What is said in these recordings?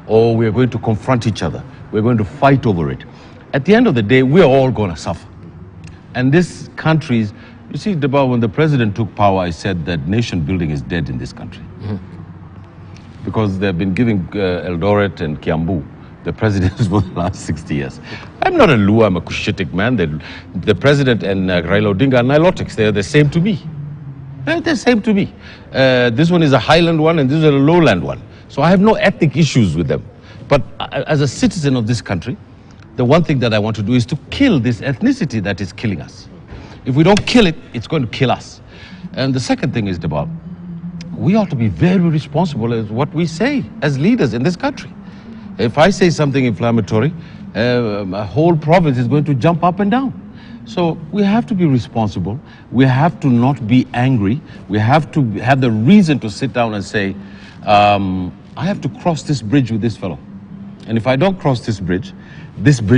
or we are going to confront each other. We're going to fight over it. At the end of the day, we're all going to suffer. And this country's, you see, when the president took power, I said that nation building is dead in this country. Because they've been giving Eldoret and Kiambu the presidents for the last 60 years. I'm not a Luo, I'm a Cushitic man. The president and Raila Odinga are Nilotics. They're the same to me. They're the same to me. This one is a highland one and this is a lowland one. So I have no ethnic issues with them. But as a citizen of this country, the one thing that I want to do is to kill this ethnicity that is killing us. If we don't kill it, it's going to kill us. And the second thing is about, we ought to be very responsible as what we say as leaders in this country. If I say something inflammatory, a whole province is going to jump up and down. So we have to be responsible. We have to not be angry. We have to have the reason to sit down and say, I have to cross this bridge with this fellow. And if I don't cross this bridge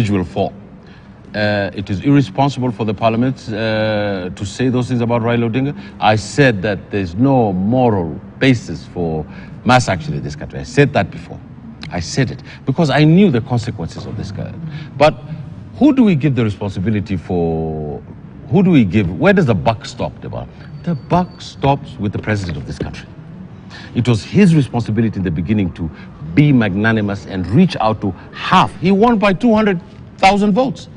will fall. It is irresponsible for the parliament to say those things about Raila Odinga. I said that there's no moral basis for mass action in this country. I said that before. I said it because I knew the consequences of this guy. But who do we give the responsibility for? Who do we give? Where does the buck stop, Deba? The buck stops with the president of this country. It was his responsibility in the beginning to be magnanimous and reach out to half. He won by 200,000 votes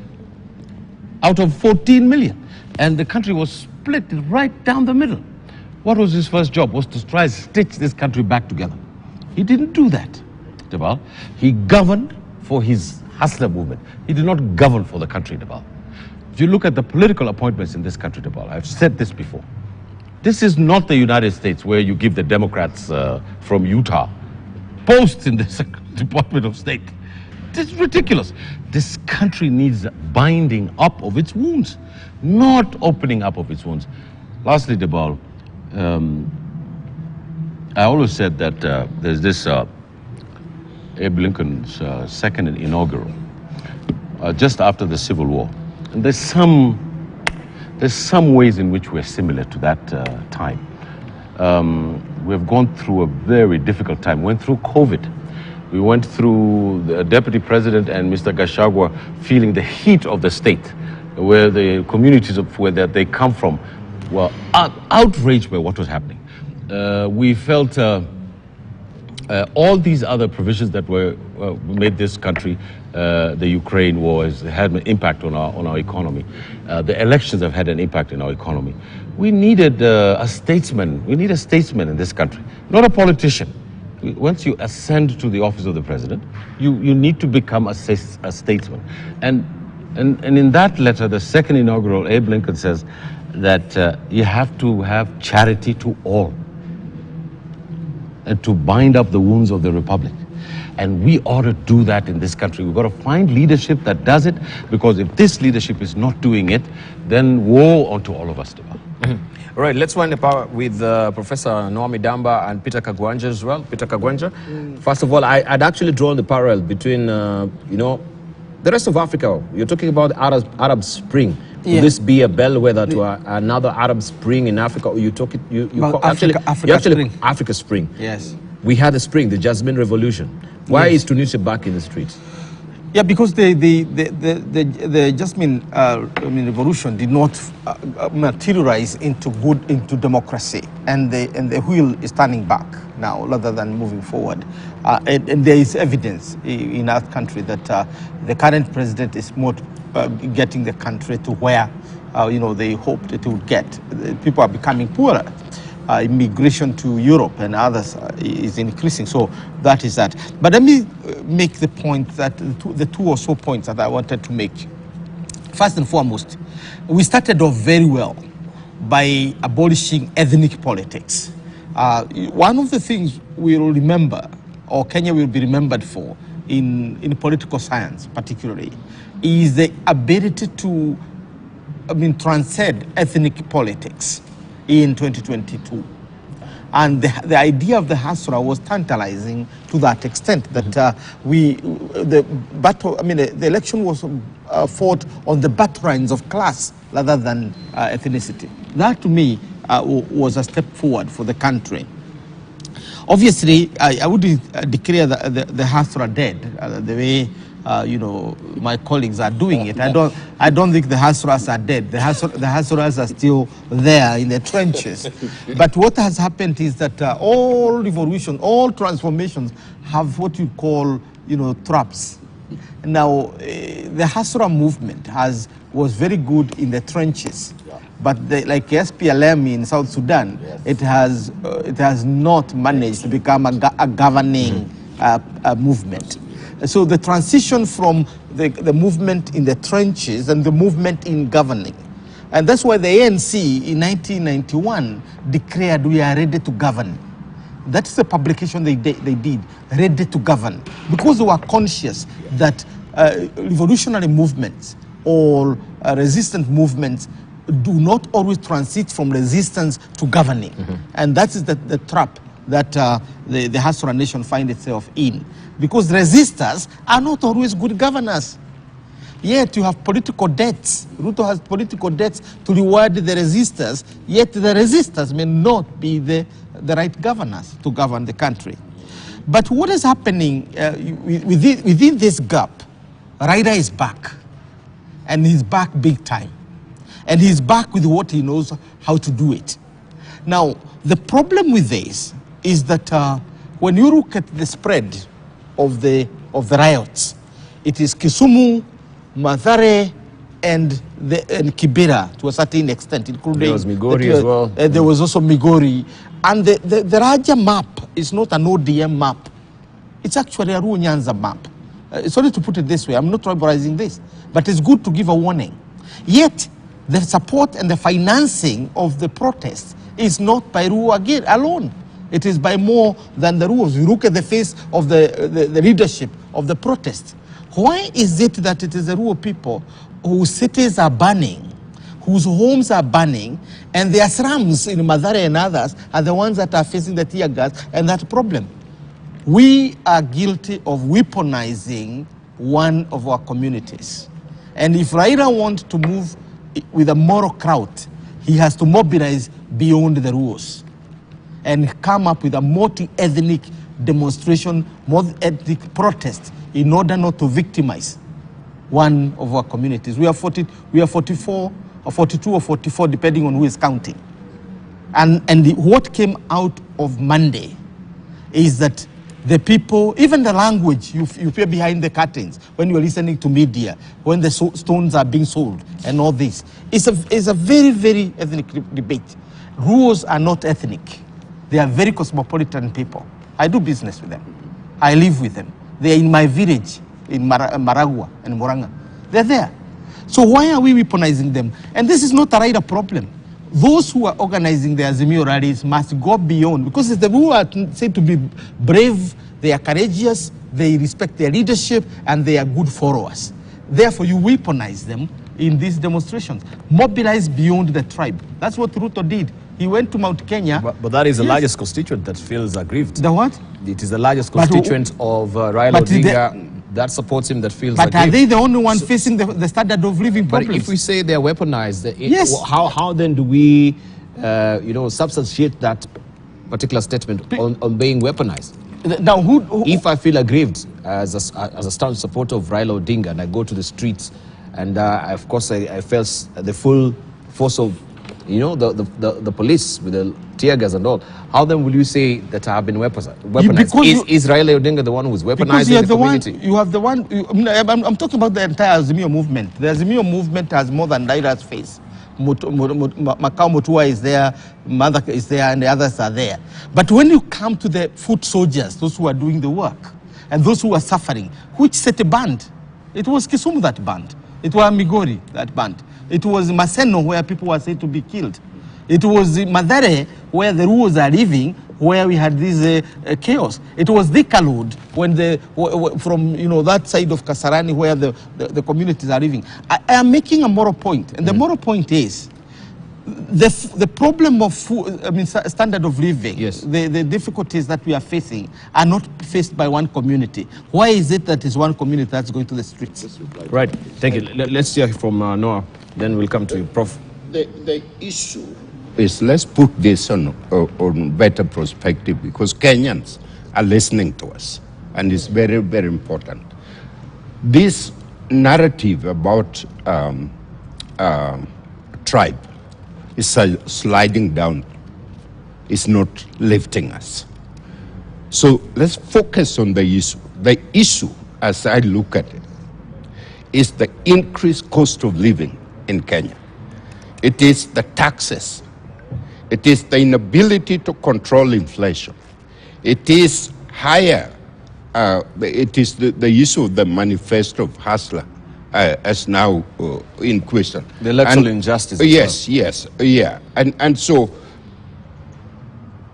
out of 14 million. And the country was split right down the middle. What was his first job? Was to try and stitch this country back together. He didn't do that. He governed for his hustler movement. He did not govern for the country, Debal. If you look at the political appointments in this country, Debal, I've said this before. This is not the United States where you give the Democrats from Utah posts in the Department of State. This is ridiculous. This country needs binding up of its wounds, not opening up of its wounds. Lastly, Debal, I always said that there's this Abe Lincoln's second inaugural, just after the Civil War. And there's some ways in which we're similar to that time. We've gone through a very difficult time. Went through COVID. We went through the Deputy President and Mr. Gachagua feeling the heat of the state, where the communities of where they come from were outraged by what was happening. We felt all these other provisions that made this country, the Ukraine war, has had an impact on our economy. The elections have had an impact on our economy. We needed a statesman. We need a statesman in this country, not a politician. Once you ascend to the office of the president, you need to become a statesman. And in that letter, the second inaugural, Abe Lincoln says that you have to have charity to all and to bind up the wounds of the republic. And we ought to do that in this country. We've got to find leadership that does it, because if this leadership is not doing it, then woe unto all of us. All right, let's wind up with Professor Naomi Damba and Peter Kagwanja as well. Peter Kagwanja, first of all, I'd actually drawn the parallel between, the rest of Africa. You're talking about Arab Spring. Will this be a bellwether to another Arab Spring in Africa? Or you talk it, you call, Africa Spring. Yes. We had the spring, the Jasmine Revolution. Why is Tunisia back in the streets? Yeah, because the Jasmine revolution did not materialize into democracy, and the wheel is turning back now rather than moving forward. And there is evidence in our country that the current president is not getting the country to where they hoped it would get. People are becoming poorer. Immigration to Europe and others is increasing, so that is that. But let me make the point that the two or so points that I wanted to make. First and foremost, we started off very well by abolishing ethnic politics. One of the things we will remember, or Kenya will be remembered for, in political science particularly, is the ability to transcend ethnic politics in 2022. And the idea of the Hasra was tantalizing to that extent that the election was fought on the battlelines of class rather than ethnicity. That to me was a step forward for the country. Obviously, I wouldn't declare the Hasra dead the way you know, my colleagues are doing it. I don't think the Hasras are dead. The Hasras are still there in the trenches. But what has happened is that all revolution, all transformations have what you call, you know, traps. Now, the Hasra movement was very good in the trenches. But like SPLM in South Sudan, it has not managed to become a governing movement. So the transition from the movement in the trenches and the movement in governing. And that's why the ANC in 1991 declared we are ready to govern. That's the publication they did, ready to govern. Because they were conscious that revolutionary movements or resistant movements do not always transit from resistance to governing. And that is the trap that the Hasra nation finds itself in. Because resistors are not always good governors. Yet you have political debts. Ruto has political debts to reward the resistors, yet the resistors may not be the right governors to govern the country. But what is happening within this gap, Raila is back. And he's back big time. And he's back with what he knows how to do it. Now, the problem with this is that when you look at the spread of the riots, it is Kisumu, Mathare, and Kibera to a certain extent, including there was Migori as well. There was also Migori. And the Raja map is not an ODM map. It's actually a Ruo Nyanza map. Sorry to put it this way, I'm not tribalizing this, but it's good to give a warning. Yet, the support and the financing of the protests is not by Ruo again alone. It is by more than the Ruos. You look at the face of the leadership of the protest. Why is it that it is the Ruo people whose cities are burning, whose homes are burning, and their slums in Mathare and others are the ones that are facing the tear gas and that problem? We are guilty of weaponizing one of our communities. And if Raila wants to move with a moral crowd, he has to mobilize beyond the rules and come up with a multi-ethnic demonstration, multi-ethnic protest in order not to victimize one of our communities. We are 44 or 42 or 44, depending on who is counting. And what came out of Monday is that the people, even the language you hear behind the curtains when you're listening to media, when the stones are being sold and all this, is a very, very ethnic debate. Ruos are not ethnic. They are very cosmopolitan people. I do business with them. I live with them. They are in my village in Maragua and Moranga. They're there. So why are we weaponizing them? And this is not a Raila problem. Those who are organizing the Azimio rallies must go beyond, because it's the who are said to be brave, they are courageous, they respect their leadership, and they are good followers. Therefore, you weaponize them in these demonstrations. Mobilize beyond the tribe. That's what Ruto did. He went to Mount Kenya. But that is the largest constituent that feels aggrieved. The what? It is the largest constituent of Raila Odinga that supports him that feels aggrieved. But are they the only one facing the standard of living problems? But if we say they are weaponized, yes. How then do we substantiate that particular statement on being weaponized? Now, if I feel aggrieved as a staunch supporter of Raila Odinga and I go to the streets and of course I felt the full force of the police with the tear gas and all, how then will you say that I have been weaponized? Is Raila Odinga the one who is weaponizing the community? You have the one. I'm talking about the entire Azimio movement. The Azimio movement has more than Raila's face. Makao Mutua is there, Mother is there, and the others are there. But when you come to the foot soldiers, those who are doing the work, and those who are suffering, which set a band? It was Kisumu that band. It was Migori that band. It was Maseno where people were said to be killed. It was Mathare where the Ruos are living, where we had this chaos. It was Dikalud when from that side of Kasarani where the communities are living. I am making a moral point, and the moral point is the problem of standard of living. Yes. The difficulties that we are facing are not faced by one community. Why is it that is one community that's going to the streets? Right. Thank you. Let's hear from Noah. Then we'll come to you, Prof. The issue is let's put this on better perspective, because Kenyans are listening to us, and it's very, very important. This narrative about tribe is sliding down, is not lifting us. So let's focus on the issue. The issue, as I look at it, is the increased cost of living in Kenya. It is the taxes. It is the inability to control inflation. It is higher. It is the issue of the manifesto of Hustler as now in question. The electoral injustice. Yes, yes, yeah. And so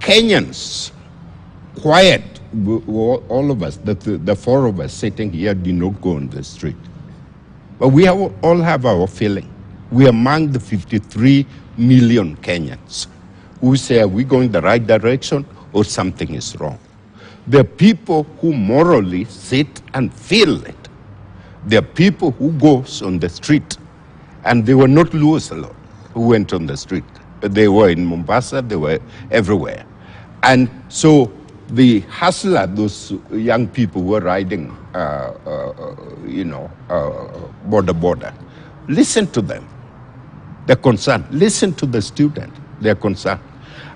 Kenyans, quiet, all of us, the four of us sitting here did not go on the street. But we all have our feeling. We are among the 53 million Kenyans who say, are we going the right direction or something is wrong? There are people who morally sit and feel it. There are people who go on the street, and they were not Luos alone who went on the street. They were in Mombasa, they were everywhere. And so the hustler, those young people who were riding, border. Listen to them. They're concerned. Listen to the student. They're concerned.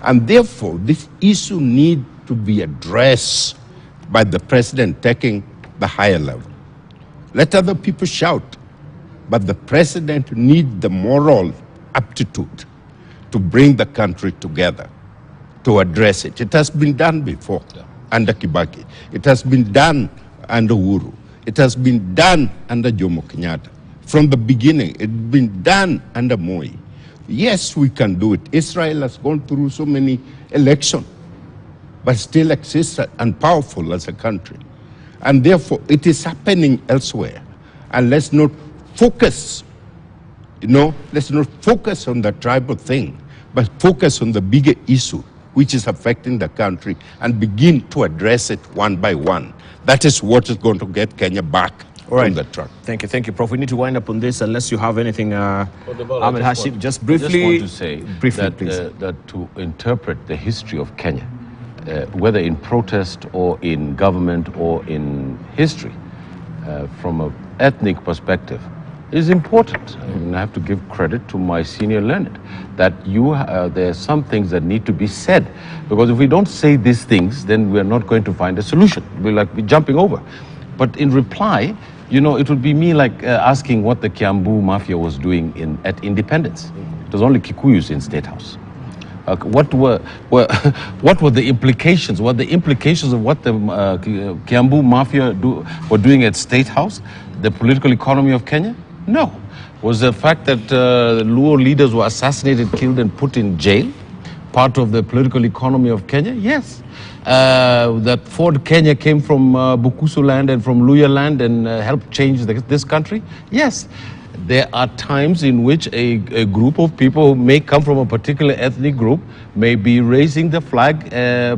And therefore, this issue needs to be addressed by the president taking the higher level. Let other people shout, but the president needs the moral aptitude to bring the country together, to address it. It has been done before under Kibaki. It has been done under Uhuru. It has been done under Jomo Kenyatta. From the beginning, it's been done under Moi. Yes, we can do it. Israel has gone through so many elections, but still exists and powerful as a country. And therefore, it is happening elsewhere. And let's not focus, let's not focus on the tribal thing, but focus on the bigger issue, which is affecting the country, and begin to address it one by one. That is what is going to get Kenya back on the track. Thank you, Prof. We need to wind up on this, unless you have anything, Ahmed Hashim, just briefly. I just want to say that to interpret the history of Kenya, whether in protest or in government or in history, from an ethnic perspective, is important. I have to give credit to my senior learned that there are some things that need to be said, because if we don't say these things, then we are not going to find a solution. We'll be jumping over. But in reply, it would be me like asking what the Kiambu Mafia was doing at independence. It was only Kikuyus in State House. What were the implications? What the implications of what the Kiambu Mafia were doing at State House? The political economy of Kenya? No. Was the fact that Luo leaders were assassinated, killed, and put in jail part of the political economy of Kenya? Yes. That Ford Kenya came from Bukusu land and from Luya land and helped change this country? Yes. There are times in which a group of people who may come from a particular ethnic group may be raising the flag,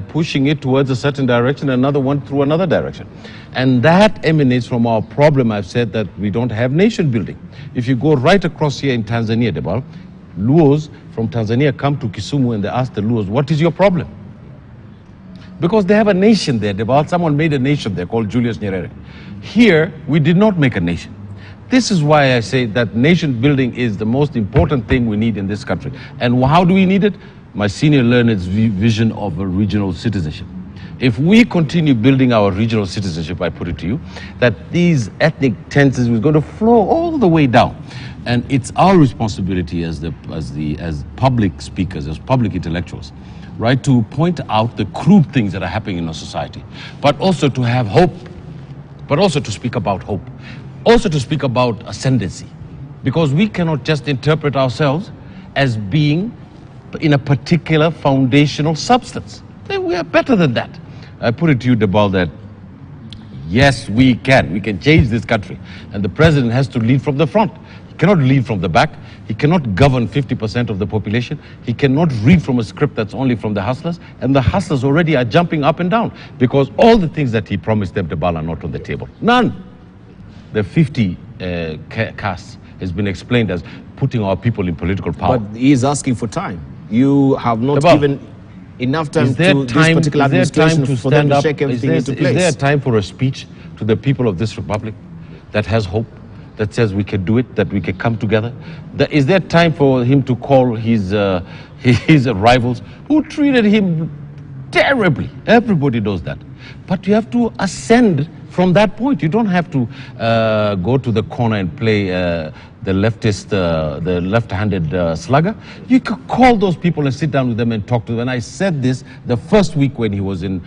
pushing it towards a certain direction, another one through another direction. And that emanates from our problem, I've said, that we don't have nation building. If you go right across here in Tanzania, Debal, Luos from Tanzania come to Kisumu and they ask the Luos, what is your problem? Because they have a nation there, Debal. Someone made a nation there called Julius Nyerere. Here, we did not make a nation. This is why I say that nation building is the most important thing we need in this country. And how do we need it? My senior learned's vision of a regional citizenship. If we continue building our regional citizenship, I put it to you, that these ethnic tensions are going to flow all the way down. And it's our responsibility as public speakers, as public intellectuals, right, to point out the crude things that are happening in our society, but also to have hope, but also to speak about hope. Also to speak about ascendancy, because we cannot just interpret ourselves as being in a particular foundational substance. We are better than that. I put it to you, Debal, that yes, we can change this country, and the president has to lead from the front. He cannot lead from the back. He cannot govern 50% of the population. He cannot read from a script that's only from the hustlers, and the hustlers already are jumping up and down, because all the things that he promised them, Debal, are not on the table. None. The 50 caste has been explained as putting our people in political power. But he is asking for time. you have not given enough time to this particular administration for them to shake everything into place. Is there a time for a speech to the people of this republic that has hope, that says we can do it, that we can come together? Is there time for him to call his rivals who treated him terribly? Everybody knows that. But you have to ascend from that point. You don't have to go to the corner and play the leftist, the left-handed slugger. You could call those people and sit down with them and talk to them. And I said this the first week when he was in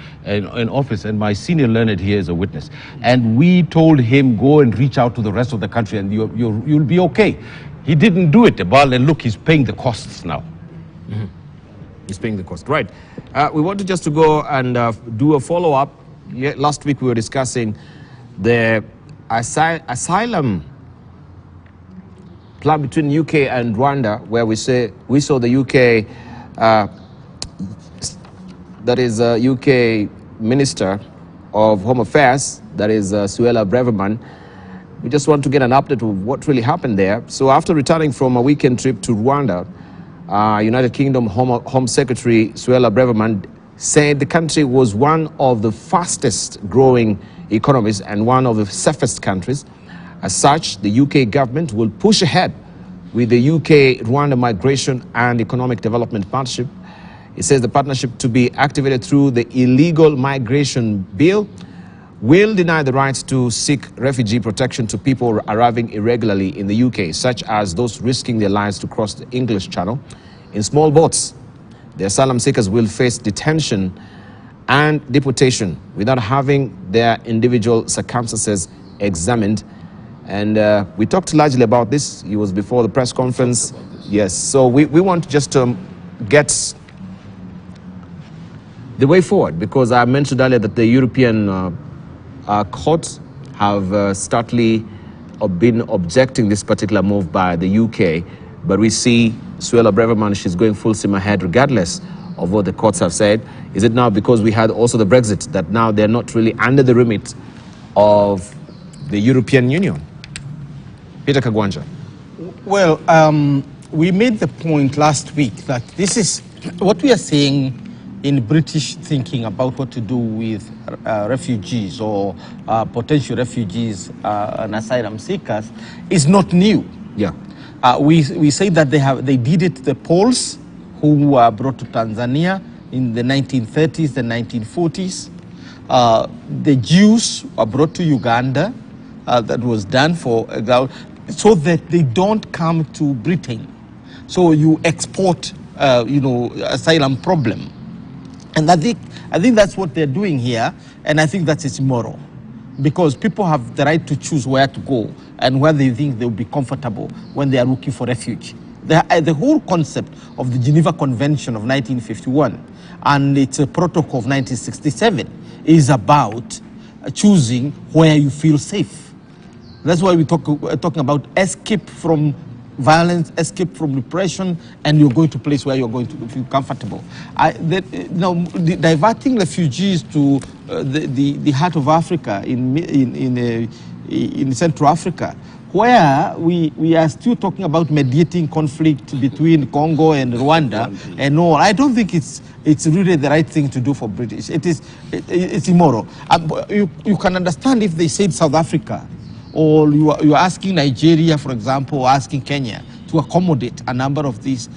office, and my senior learned here is a witness. And we told him, go and reach out to the rest of the country and you'll be okay. He didn't do it, and look, he's paying the costs now. Mm-hmm. He's paying the cost. Right. We wanted just to go and do a follow-up. Last week we were discussing the asylum plan between UK and Rwanda, where we saw the UK, that is UK Minister of Home Affairs, that is Suella Braverman. We just want to get an update of what really happened there. So after returning from a weekend trip to Rwanda, United Kingdom Home Secretary Suella Braverman said the country was one of the fastest growing economies and one of the safest countries. As such, the UK government will push ahead with the UK-Rwanda Migration and Economic Development Partnership. It says the partnership, to be activated through the illegal migration bill, will deny the right to seek refugee protection to people arriving irregularly in the UK, such as those risking their lives to cross the English Channel in small boats. The asylum seekers will face detention and deportation without having their individual circumstances examined. And we talked largely about this. It was before the press conference. Yes, so we want just to get the way forward, because I mentioned earlier that the European courts have startly been objecting this particular move by the UK. But we see Suella Braverman, she's going full steam ahead regardless of what the courts have said. Is it now because we had also the Brexit that now they're not really under the remit of the European Union? Peter Kagwanja. Well, we made the point last week that this is what we are saying in British thinking about what to do with refugees or potential refugees and asylum seekers is not new. Yeah. We say that they did it to the Poles who were brought to Tanzania in the 1930s, the 1940s. The Jews were brought to Uganda. That was done for so that they don't come to Britain. So you export, asylum problem. And I think that's what they're doing here, and I think that is immoral, because people have the right to choose where to go and where they think they'll be comfortable when they are looking for refuge. The whole concept of the Geneva Convention of 1951 and its protocol of 1967 is about choosing where you feel safe. That's why we're talking about escape from violence, escape from repression, and you're going to a place where you're going to feel comfortable. Diverting refugees to the heart of Africa in Central Africa, where we are still talking about mediating conflict between Congo and Rwanda and all. I don't think it's really the right thing to do for British. It's immoral. You can understand if they said South Africa, or you are asking Nigeria, for example, or asking Kenya to accommodate a number of these.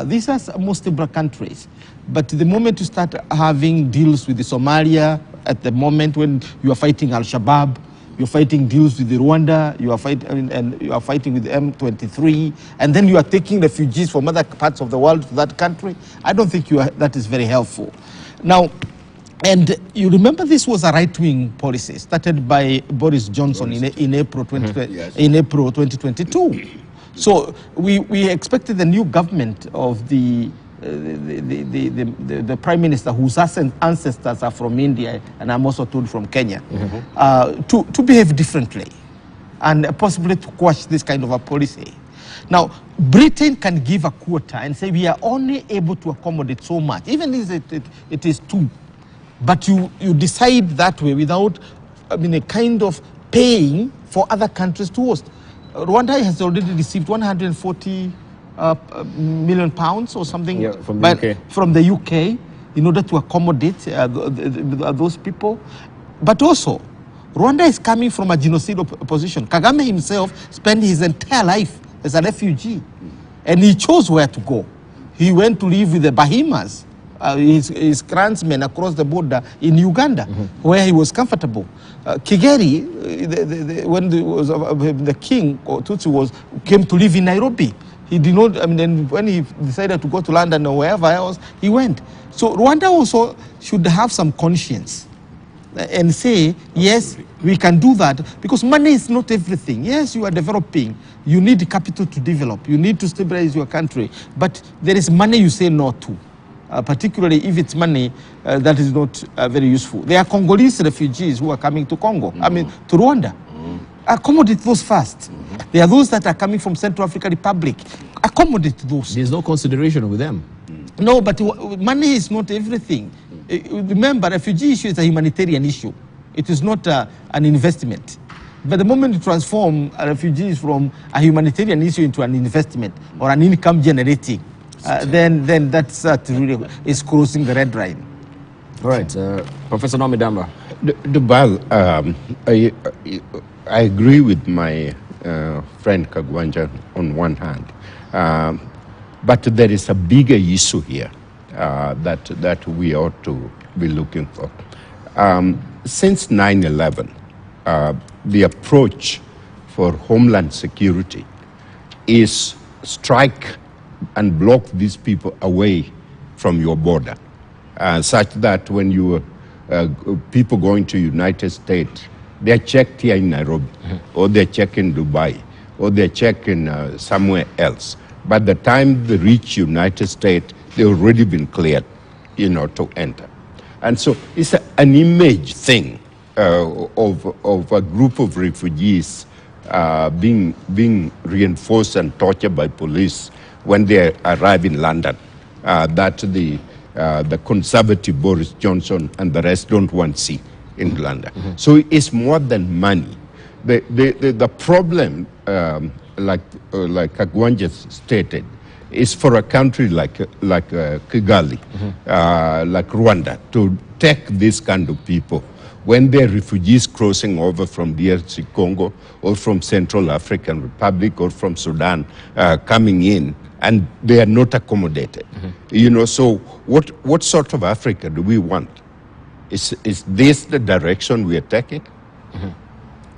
These are most stable countries. But the moment you start having deals with the Somalia, at the moment when you are fighting Al-Shabaab, you're fighting deals with the Rwanda, you are fighting with the M23, and then you are taking refugees from other parts of the world to that country, I don't think that is very helpful. Now, and you remember this was a right-wing policy started by Boris Johnson in April 2022. So we expected the new government of the prime minister whose ancestors are from India, and I'm also told from Kenya, to behave differently and possibly to quash this kind of a policy. Now, Britain can give a quota and say we are only able to accommodate so much, even if it is two. But you decide that way without, a kind of paying for other countries to host. Rwanda has already received 140 million pounds or something, Yeah, from the UK. From the UK, in order to accommodate those people. But also, Rwanda is coming from a genocidal position. Kagame himself spent his entire life as a refugee, and he chose where to go. He went to live with the Bahamas, his clansmen across the border in Uganda, where he was comfortable. Kigeri, when the king or Tutsi came to live in Nairobi, he did not. I mean, and when he decided to go to London or wherever else, he went. So Rwanda also should have some conscience and say, yes, we can do that, because money is not everything. Yes, you are developing. You need capital to develop. You need to stabilize your country. But there is money you say no to, particularly if it's money that is not very useful. There are Congolese refugees who are coming to Congo, I mean, to Rwanda. Accommodate those first. There are those that are coming from Central African Republic. Accommodate those. There's no consideration with them. No, but money is not everything. Remember, refugee issue is a humanitarian issue. It is not an investment. But the moment you transform refugees from a humanitarian issue into an investment or an income generating, then that's really is crossing the red line. All right, Professor Naomi Damba. Dubal, I agree with my friend Kagwanja on one hand, but there is a bigger issue here that we ought to be looking for. Since 9/11, the approach for homeland security is strike and block these people away from your border, such that when you people going to United States, they're checked here in Nairobi, or they're checked in Dubai, or they're checked in somewhere else. By the time they reach United States, they've already been cleared, to enter. And so it's an image thing of a group of refugees being reinforced and tortured by police when they arrive in London, that the conservative Boris Johnson and the rest don't want to see in London. So it's more than money. The problem, like Kagwanja stated, is for a country like Kigali, like Rwanda, to take this kind of people when they're refugees crossing over from DRC Congo or from Central African Republic or from Sudan coming in, and they are not accommodated. So what sort of Africa do we want? Is this the direction we are taking?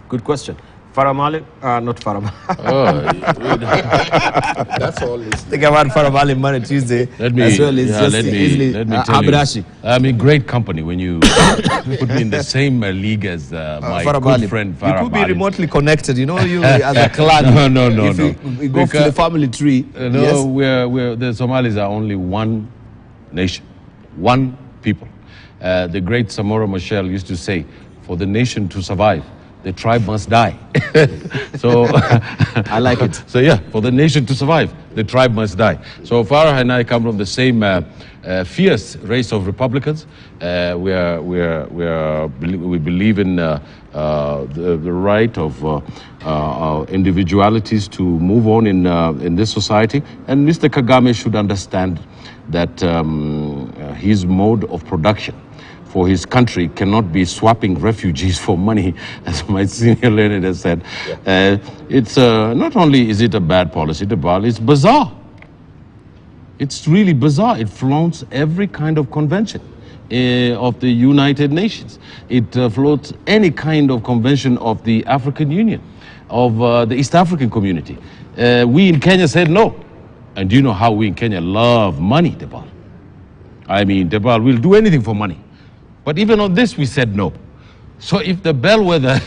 Good question. Faramali, not Faramali. That's all. Think about Faramali Money Tuesday. Let me, as well as just let me easily tell Abirashi. you, I'm in great company when you put me in the same league as my good friend Farah. You could be remotely connected, you as a clan. No. We go to the family tree. No, yes. The Somalis are only one nation, one people. The great Samora Machel used to say, for the nation to survive, the tribe must die. So I like it. So yeah, for the nation to survive, the tribe must die. So Farah and I come from the same fierce race of Republicans. We believe in the right of individualities to move on in this society. And Mr. Kagame should understand that his mode of production for his country cannot be swapping refugees for money, as my senior learned has said. It's not only is it a bad policy, it's bizarre. It's really bizarre. It flaunts every kind of convention of the United Nations. It floats any kind of convention of the African Union, of the East African community. We in Kenya said no. And do you know how we in Kenya love money, Debal? I mean, Debal, we'll do anything for money. But even on this, we said no. So if the bellwether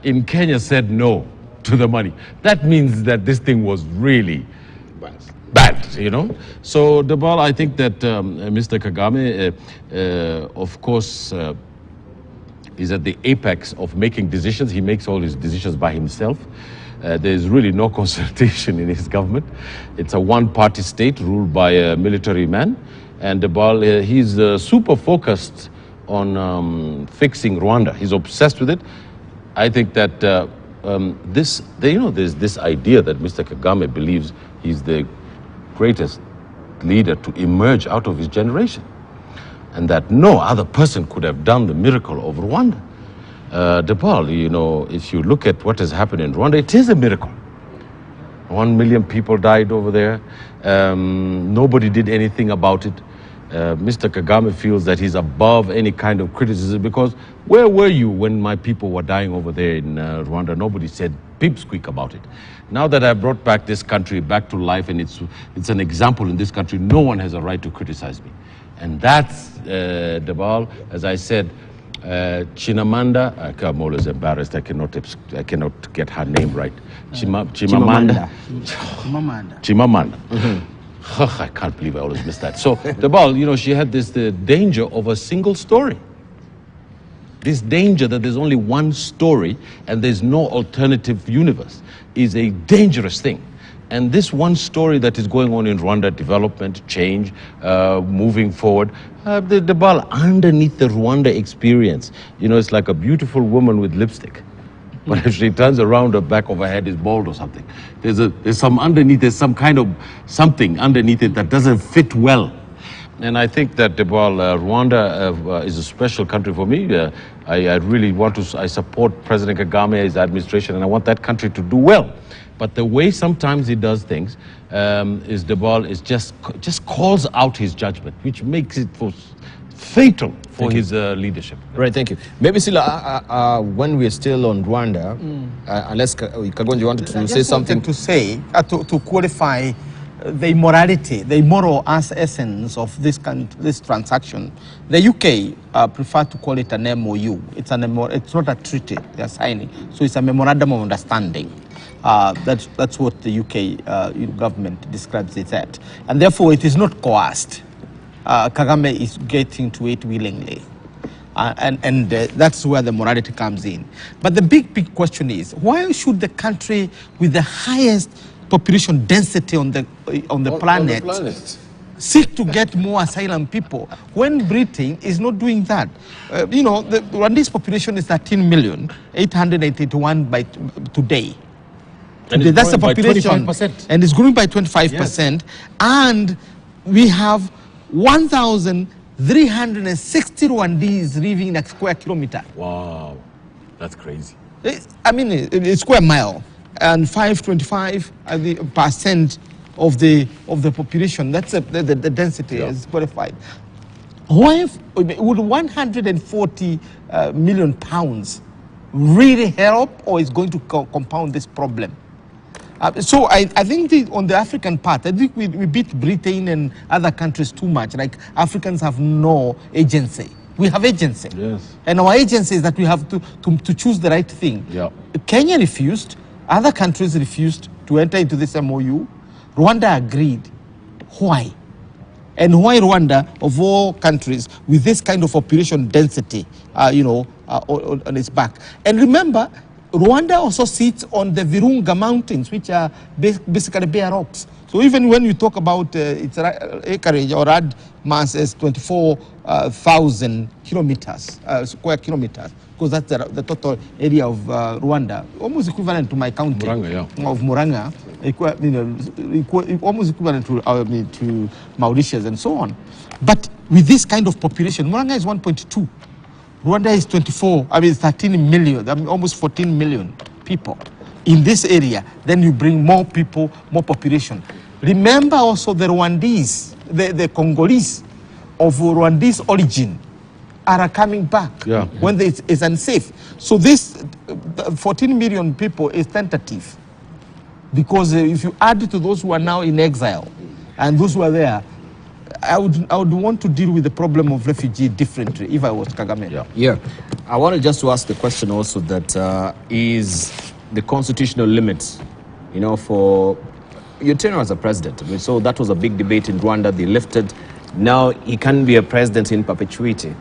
in Kenya said no to the money, that means that this thing was really bad, So, Debal, I think that Mr. Kagame, of course, is at the apex of making decisions. He makes all his decisions by himself. There's really no consultation in his government. It's a one-party state ruled by a military man. And Debal, he's super focused on fixing Rwanda. He's obsessed with it. I think that there's this idea that Mr. Kagame believes he's the greatest leader to emerge out of his generation, and that no other person could have done the miracle of Rwanda. Depal, you know, if you look at what has happened in Rwanda, it is a miracle. 1 million people died over there. Nobody did anything about it. Mr. Kagame feels that he's above any kind of criticism, because where were you when my people were dying over there in Rwanda? Nobody said pipsqueak about it. Now that I brought back this country back to life, and it's an example in this country, no one has a right to criticize me. And that's Debal, as I said, Chinamanda, I'm always embarrassed, I cannot get her name right. Chimamanda. I can't believe I always miss that. So, Debal, you know, she had the danger of a single story. This danger that there's only one story and there's no alternative universe is a dangerous thing. And this one story that is going on in Rwanda, development, change, moving forward, the ball underneath the Rwanda experience, you know, it's like a beautiful woman with lipstick. But if she turns around, the back of her head is bald or something. There's some kind of something underneath it that doesn't fit well. And I think that Rwanda is a special country for me. I really I support President Kagame, his administration, and I want that country to do well. But the way sometimes he does things is just calls out his judgment, which makes it fatal for his leadership. Right, thank you. Maybe Sila, when we're still on Rwanda, unless Kagonji wanted to say something. To qualify the immorality, the immoral essence of this transaction, the UK prefer to call it an MOU. It's not a treaty they're signing, so it's a memorandum of understanding. That's what the UK government describes it as, and therefore it is not coerced. Kagame is getting to it willingly, and that's where the morality comes in. But the big question is, why should the country with the highest population density on the planet seek to get more asylum people when Britain is not doing that? You know, the Rwandese population is 13,881 by today. And that's the population, 25%. And it's growing by 25%. And we have 1,360 Rwandese living in a square kilometer. Wow, that's crazy. I mean, it's square mile, and 5.25% of the population. That's the density is qualified. Why would 140 million pounds really help, or is going to compound this problem? So I think on the African part, I think we beat Britain and other countries too much. Like, Africans have no agency. We have agency. Yes. And our agency is that we have to choose the right thing. Yeah. Kenya refused. Other countries refused to enter into this MOU. Rwanda agreed. Why? And why Rwanda, of all countries, with this kind of population density, on its back? And remember, Rwanda also sits on the Virunga Mountains, which are basically bare rocks. So even when you talk about its acreage or rad mass as 24,000 kilometers, square kilometers, because that's the total area of Rwanda, almost equivalent to my county of Muranga, almost equivalent to Mauritius and so on. But with this kind of population, Muranga is 1.2. Rwanda is 13 million, almost 14 million people in this area. Then you bring more people, more population. Remember also the Rwandese, the Congolese of Rwandese origin are coming back when it's unsafe. So this 14 million people is tentative, because if you add to those who are now in exile and those who are there, I would want to deal with the problem of refugee differently if I was Kagame. Yeah. I wanted just to ask the question also that is the constitutional limits, for your tenure as a president. So that was a big debate in Rwanda. They lifted. Now he can be a president in perpetuity.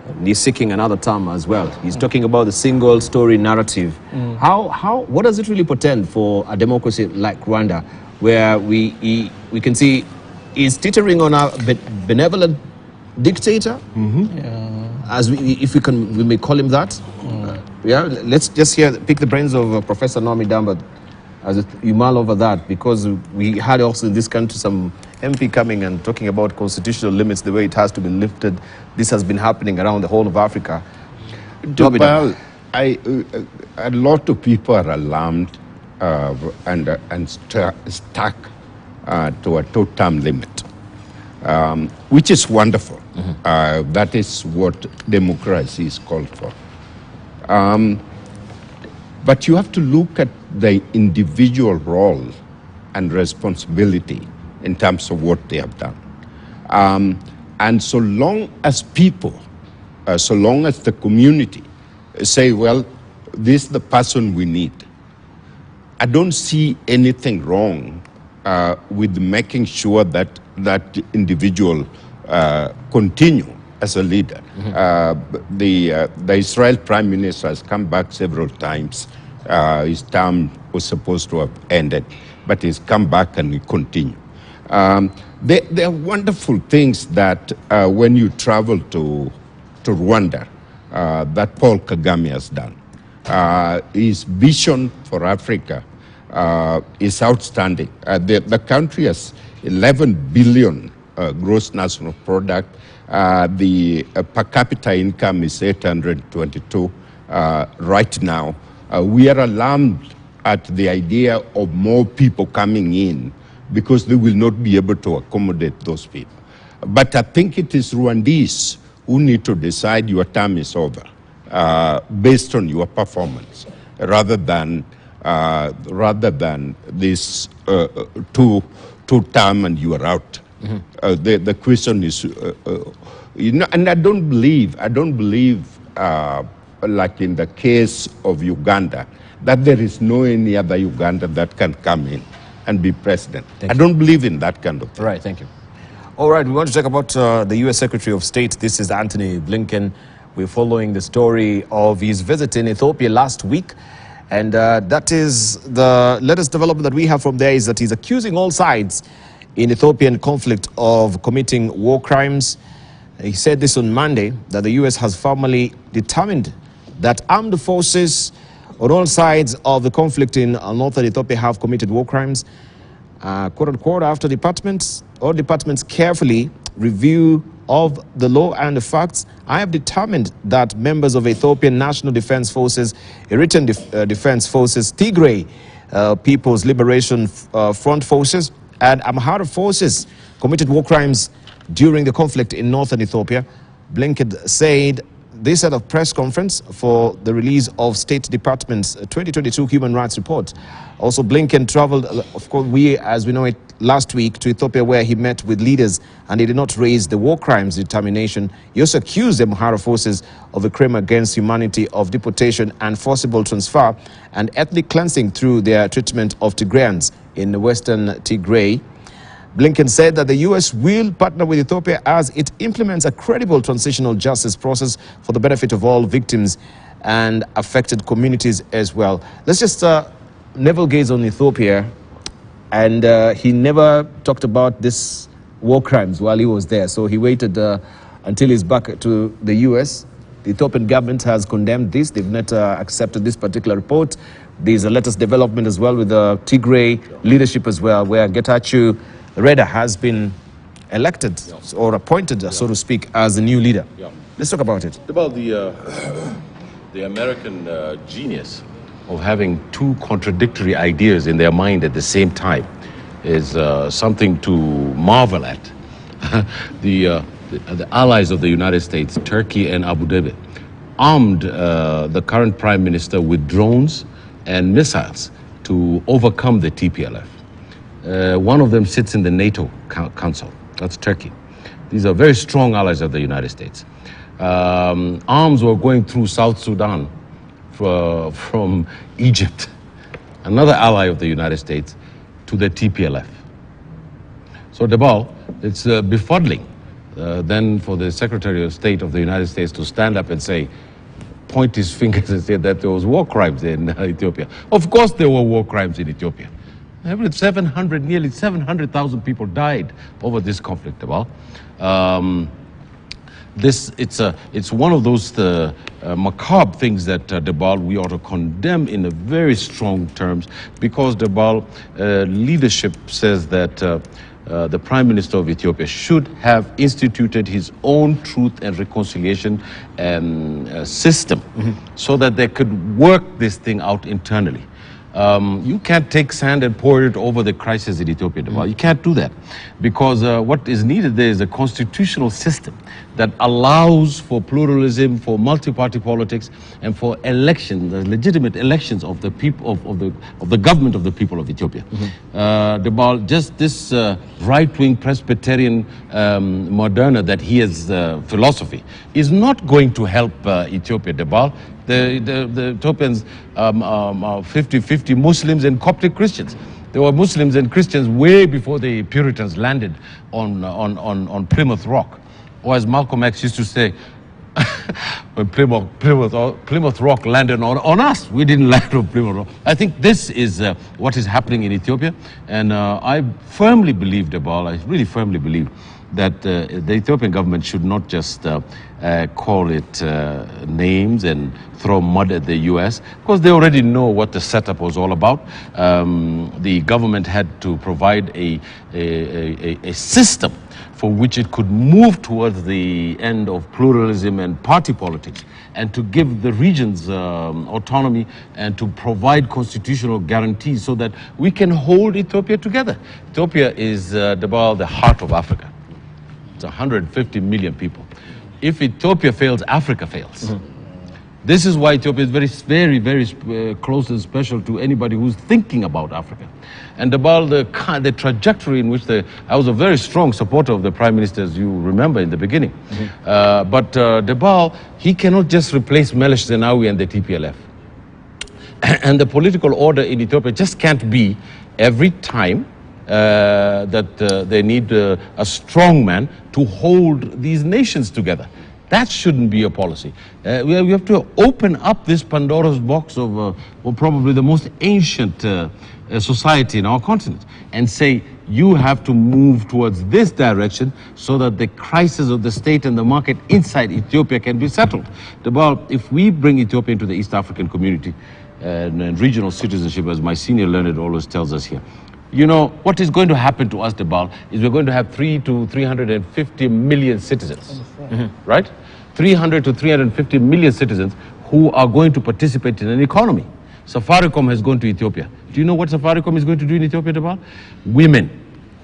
And he's seeking another term as well. He's talking about the single story narrative. What does it really portend for a democracy like Rwanda, where we can see is teetering on a benevolent dictator, as we may call him that. Let's just pick the brains of Professor Naomi Damba. you mull over that, because we had also in this country some MP coming and talking about constitutional limits, the way it has to be lifted. This has been happening around the whole of Africa. Well, a lot of people are alarmed and stuck to a two-term limit, which is wonderful. That is what democracy is called for. But you have to look at the individual role and responsibility in terms of what they have done. And so long as people, so long as the community say, well, this is the person we need, I don't see anything wrong with making sure that that individual continue as a leader. The Israel Prime Minister has come back several times. His term was supposed to have ended, but he's come back and he continue. There are wonderful things that when you travel to Rwanda, that Paul Kagame has done. His vision for Africa is outstanding. The country has 11 billion gross national product. The per capita income is 822 right now. We are alarmed at the idea of more people coming in because they will not be able to accommodate those people. But I think it is Rwandese who need to decide your term is over based on your performance, rather than this two-term and you are out. The question is, and I don't believe, like in the case of Uganda, that there is no any other Uganda that can come in and be president. I don't believe in that kind of thing. Right, thank you. All right, we want to talk about the U.S. Secretary of State. This is Anthony Blinken. We're following the story of his visit in Ethiopia last week. And that is the latest development that we have from there, is that he's accusing all sides in Ethiopian conflict of committing war crimes. He said this on Monday, that the U.S. has formally determined that armed forces on all sides of the conflict in northern Ethiopia have committed war crimes. Quote unquote, after all departments carefully review of the law and the facts, I have determined that members of Ethiopian National Defense Forces, Eritrean Defense Forces, Tigray People's Liberation Front Forces, and Amhara forces committed war crimes during the conflict in northern Ethiopia. Blinken said this at a press conference for the release of State Department's 2022 Human Rights Report. Also, Blinken traveled, of course, as we know it, last week to Ethiopia, where he met with leaders, and he did not raise the war crimes determination. He also accused the Amhara forces of a crime against humanity, of deportation and forcible transfer, and ethnic cleansing through their treatment of Tigrayans in western Tigray. Blinken said that the U.S. will partner with Ethiopia as it implements a credible transitional justice process for the benefit of all victims and affected communities as well. Let's just navel gaze on Ethiopia. And he never talked about this war crimes while he was there. So he waited until he's back to the U.S. The Ethiopian government has condemned this. They've not accepted this particular report. There's a latest development as well with the Tigray leadership as well, where Getachew Reda has been elected or appointed, so to speak, as the new leader. Let's talk about it. About the American genius of having two contradictory ideas in their mind at the same time is something to marvel at. The allies of the United States, Turkey and Abu Dhabi, armed the current prime minister with drones and missiles to overcome the TPLF. One of them sits in the NATO Council. That's Turkey. These are very strong allies of the United States. Arms were going through South Sudan from Egypt, another ally of the United States, to the TPLF. So, Debal, it's befuddling then for the Secretary of State of the United States to stand up and say, point his fingers and say that there was war crimes in Ethiopia. Of course there were war crimes in Ethiopia. Nearly 700,000 people died over this conflict, Debal. It's one of those macabre things that Debal we ought to condemn in a very strong terms, because Debal leadership says that the Prime Minister of Ethiopia should have instituted his own truth and reconciliation system so that they could work this thing out internally. You can't take sand and pour it over the crisis in Ethiopia. You can't do that, because what is needed there is a constitutional system that allows for pluralism, for multi-party politics, and for elections, the legitimate elections of the people of the government of the people of Ethiopia. Just this right-wing Presbyterian Moderna that he has philosophy is not going to help Ethiopia. The Ethiopians 50-50 Muslims and Coptic Christians. There were Muslims and Christians way before the Puritans landed on Plymouth Rock. Or as Malcolm X used to say, when Plymouth Rock landed on us, we didn't land on Plymouth Rock. I think this is what is happening in Ethiopia, and I firmly believe, I really firmly believe that the Ethiopian government should not just call it names and throw mud at the U.S., because they already know what the setup was all about. The government had to provide a system for which it could move towards the end of pluralism and party politics, and to give the regions autonomy and to provide constitutional guarantees so that we can hold Ethiopia together. Ethiopia is the heart of Africa. It's 150 million people. If Ethiopia fails, Africa fails. This is why Ethiopia is very close and special to anybody who's thinking about Africa. And about the trajectory in which I was a very strong supporter of the Prime Minister, as you remember in the beginning. But Debal, he cannot just replace Meles Zenawi and the TPLF. And the political order in Ethiopia just can't be every time that they need a strong man to hold these nations together. That shouldn't be a policy. We have to open up this Pandora's box of probably the most ancient society in our continent and say, you have to move towards this direction so that the crisis of the state and the market inside Ethiopia can be settled. If we bring Ethiopia into the East African community and regional citizenship, as my senior learned always tells us here, you know, what is going to happen to us, Debal, is we're going to have 300 to 350 million citizens, right? 300 to 350 million citizens who are going to participate in an economy. Safaricom has gone to Ethiopia. Do you know what Safaricom is going to do in Ethiopia, Debal? Women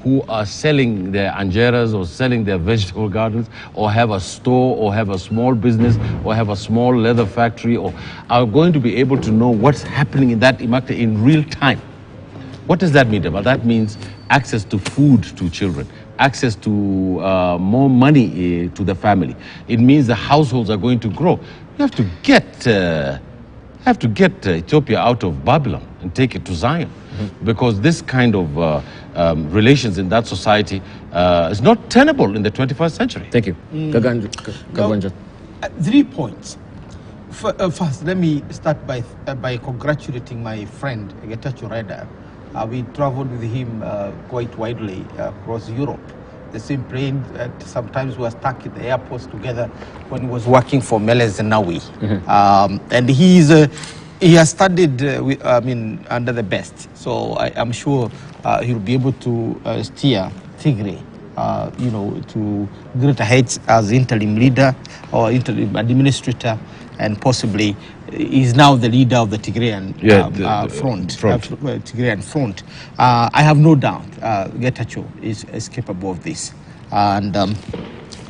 who are selling their anjeras or selling their vegetable gardens or have a store or have a small business or have a small leather factory or are going to be able to know what's happening in that Imakta in real time. What does that mean, Debal? That means access to food to children, access to more money to the family. It means the households are going to grow. You have to get Ethiopia out of Babylon and take it to Zion, because this kind of relations in that society is not tenable in the 21st century. Thank you. Kagwanja. 3 points. First, let me start by congratulating my friend Getachew Reda. We traveled with him quite widely across Europe. The same plane, sometimes we were stuck at the airports together when he was working for Meles Zenawi. And he has studied under the best. So I'm sure he'll be able to steer Tigray to greater heights as interim leader or interim administrator, and possibly is now the leader of the Tigrayan front. Tigrayan front. I have no doubt Getachew is capable of this, and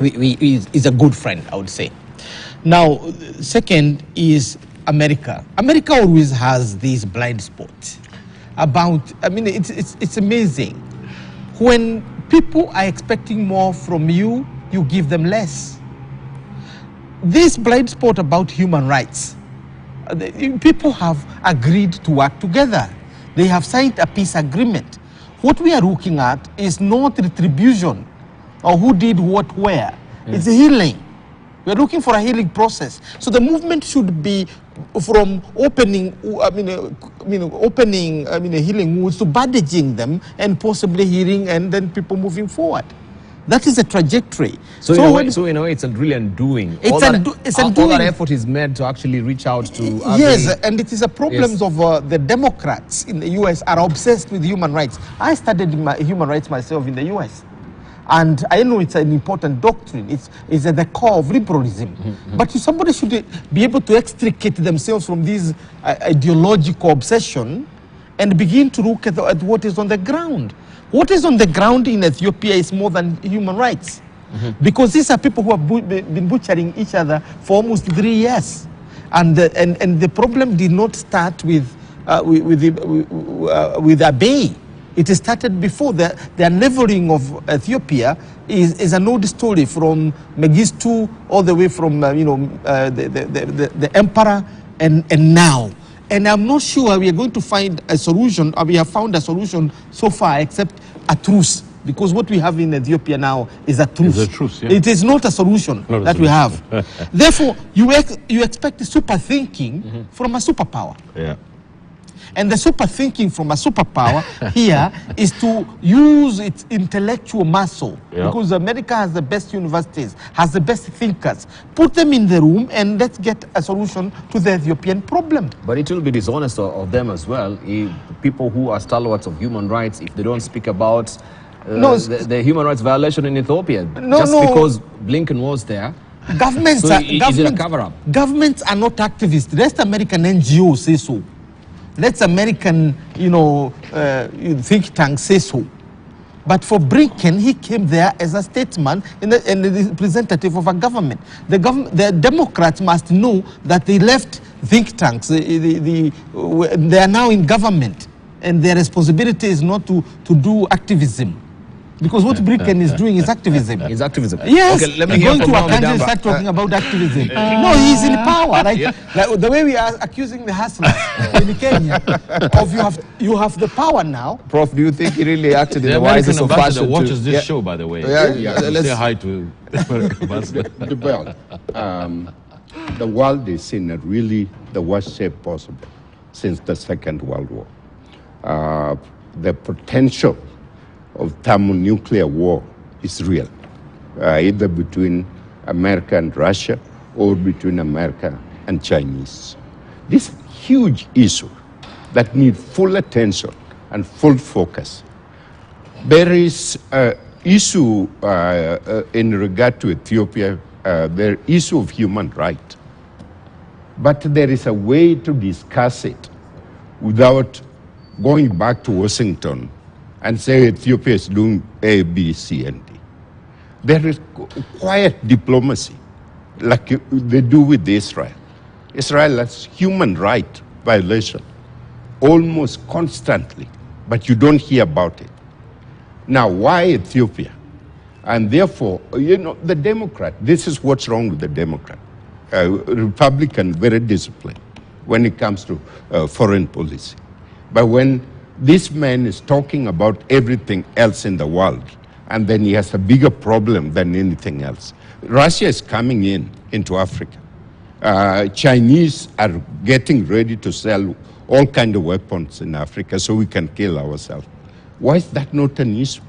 is a good friend, I would say. Now, second is America. America always has this blind spot about. I mean, it's amazing when people are expecting more from you, you give them less. This blind spot about human rights, people have agreed to work together. They have signed a peace agreement. What we are looking at is not retribution or who did what where. It's healing. We are looking for a healing process. So the movement should be from opening healing wounds to bandaging them and possibly healing and then people moving forward. That is a trajectory. So you know, it's a really undoing. It's undoing. All that effort is made to actually reach out to yes, and it is a problem of the Democrats in the U.S. are obsessed with human rights. I studied human rights myself in the U.S. And I know it's an important doctrine. It's at the core of liberalism. But somebody should be able to extricate themselves from this ideological obsession and begin to look at what is on the ground. What is on the ground in Ethiopia is more than human rights. Because these are people who have been butchering each other for almost 3 years. And the problem did not start with Abiy. It started before. The unleveling of Ethiopia is an old story from Mengistu all the way from the emperor and now. And I'm not sure we are going to find a solution, or we have found a solution so far, except a truce. Because what we have in Ethiopia now is a truce. It's a truce, yeah. It is not a solution that we have. Therefore, you expect super thinking from a superpower. Yeah. And the super thinking from a superpower here is to use its intellectual muscle. Yeah. Because America has the best universities, has the best thinkers. Put them in the room and let's get a solution to the Ethiopian problem. But it will be dishonest of them as well. If people who are stalwarts of human rights, if they don't speak about the human rights violation in Ethiopia, because Blinken was there. Governments is it a cover-up? Governments are not activists. Let American NGOs say so. Let American, think tank say so. But for Blinken, he came there as a statesman and the representative of a government. The Democrats must know that they left think tanks. They are now in government, and their responsibility is not to do activism. Because what Blinken is doing is activism. It's activism. Yes. Okay, let me hear going from to a country and start talking about activism. No, he's in power. Like the way we are accusing the hustlers in Kenya of you have the power now. Prof, do you think he really acted in the American wisest of ambassador fashion? watches this show, by the way. Let's say hi to the American ambassador. The world is in the worst shape possible since the Second World War. The potential of thermonuclear war is real, either between America and Russia or between America and Chinese. This huge issue that needs full attention and full focus. There is an issue in regard to Ethiopia, the issue of human rights. But there is a way to discuss it without going back to Washington and say Ethiopia is doing A, B, C, and D. There is quiet diplomacy, like they do with Israel. Israel has human rights violation almost constantly, but you don't hear about it. Now, why Ethiopia? And therefore, the Democrat, this is what's wrong with the Democrat. Republican, very disciplined when it comes to foreign policy. But when this man is talking about everything else in the world, and then he has a bigger problem than anything else. Russia is coming into Africa. Chinese are getting ready to sell all kinds of weapons in Africa so we can kill ourselves. Why is that not an issue?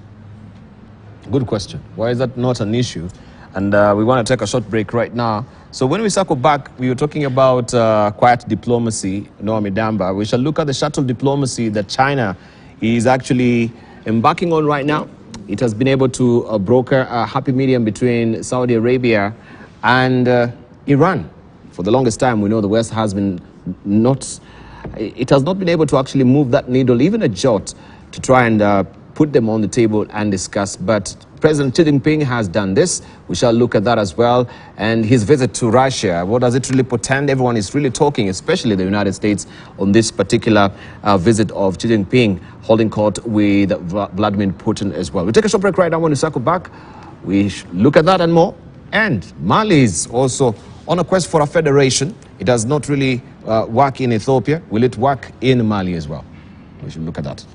Good question. Why is that not an issue? And we want to take a short break right now. So when we circle back, we were talking about quiet diplomacy, Naomi Damba. We shall look at the shuttle diplomacy that China is actually embarking on right now. It has been able to broker a happy medium between Saudi Arabia and Iran. For the longest time, we know the West has been it has not been able to actually move that needle, even a jot, to try and put them on the table and discuss. But President Xi Jinping has done this. We shall look at that as well. And his visit to Russia, what does it really portend? Everyone is really talking, especially the United States, on this particular visit of Xi Jinping, holding court with Vladimir Putin as well. We'll take a short break right now. When we circle back, we look at that and more. And Mali is also on a quest for a federation. It does not really work in Ethiopia. Will it work in Mali as well? We should look at that.